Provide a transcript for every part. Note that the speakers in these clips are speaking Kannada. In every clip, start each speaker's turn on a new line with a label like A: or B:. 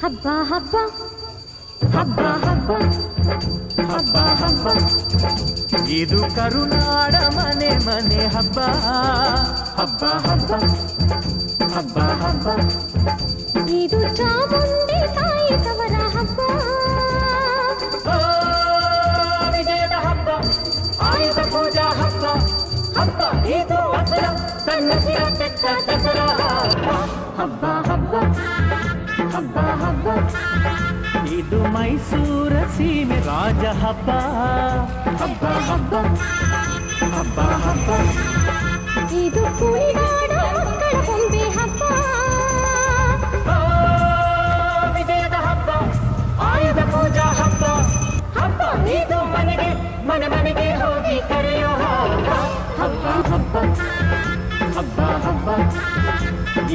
A: ಹಬ್ಬ ಹಬ್ಬ ಹಬ್ಬ ಹಬ್ಬ ಹಬ್ಬ ಹಬ್ಬ
B: ಇದು ಕರುನಾಡ ಮನೆ ಮನೆ ಹಬ್ಬ ಹಬ್ಬ ಹಬ್ಬ ಹಬ್ಬ ಹಬ್ಬ
A: ಇದು ಚಾಮುಂಡಿ ತಾಯಿ ತವರ ಹಬ್ಬ
B: ವಿಜಯದ ಹಬ್ಬ ಆಯುಧ ಪೂಜಾ ಹಬ್ಬ ಹಬ್ಬ ಇದು ಹಬ್ಬ ತನ್ನ ಸಿರ ತೆಕ್ಕ ದಸರಾ ಹಬ್ಬ ಹಬ್ಬ ಹಬ್ಬ ಹಬ್ಬ ಇದು ಮೈಸೂರ ಸೀಮೆ ರಾಜ ಹಬ್ಬ ಹಬ್ಬ ಹಬ್ಬ ಹಬ್ಬ ಹಬ್ಬ
A: ಇದು ಕುಣಿದಾಡ ಮಕ್ಕಳ ಬೊಂಬೆ ಹಬ್ಬ
B: ವಿಜಯದ ಹಬ್ಬ ಆಯುಧ ಪೂಜಾ ಹಬ್ಬ ಹಬ್ಬ ಇದು ಮನೆಗೆ ಮನೆ ಮನೆಗೆ ಹೋಗಿ ಕರೆಯೋ ಹಬ್ಬ ಹಬ್ಬ ಹಬ್ಬ ಹಬ್ಬ ಹಬ್ಬ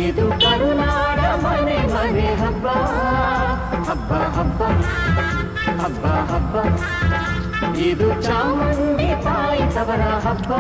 B: ಇದು ಕರುನಾಡ ಮನೆ ಮನೆ ಹಬ್ಬ ಹಬ್ಬ ಹಬ್ಬ ಹಬ್ಬ ಹಬ್ಬ ಇದು ಚಾಮುಂಡಿ ತಾಯಿ ತವರ ಹಬ್ಬ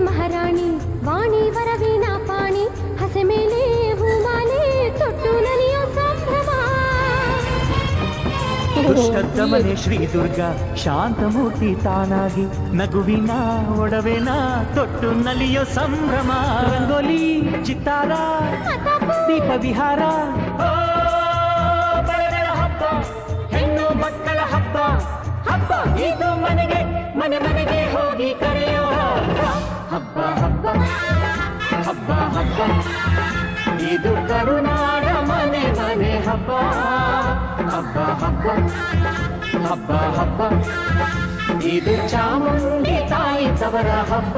A: ಮಹಾರಾಣಿ ವಾಣಿ ವರವೀನಾ ಪಾಣಿ ಹಸೆ ಮೇಲೆ ಹೂಮಾಲೆ ತೊಟ್ಟು ನಲಿಯೋ ಸಂಭ್ರಮ
B: ದುಷ್ಟದಮನೆ ಶ್ರೀ ದುರ್ಗಾ ಶಾಂತಮೂರ್ತಿ ತಾನಾಗಿ ನಗುವಿನ ಒಡವೆನ ತೊಟ್ಟು ನಲಿಯೋ ಸಂಭ್ರಮ ರಂಗೋಲಿ ಚಿತ್ತಾರ ದೀಪ ವಿಹಾರ ಹಬ್ಬ ಹೆಣ್ಣು ಮಕ್ಕಳ ಹಬ್ಬ ಹಬ್ಬ ಇದು ಮನೆಗೆ ಮನೆ ಮನೆಗೆ ಹೋಗಿ ಕರೆಯೋ ಹಬ್ಬ ಹಬ್ಬ ಹಬ್ಬ ಹಬ್ಬ ಇದು ಕರುನಾಡ ಮನೆ ಮನೆ ಹಬ್ಬ ಹಬ್ಬ ಹಬ್ಬ ಹಬ್ಬ ಹಬ್ಬ ಇದು ಚಾಮುಂಡಿ ತಾಯಿ ತವರ ಹಬ್ಬ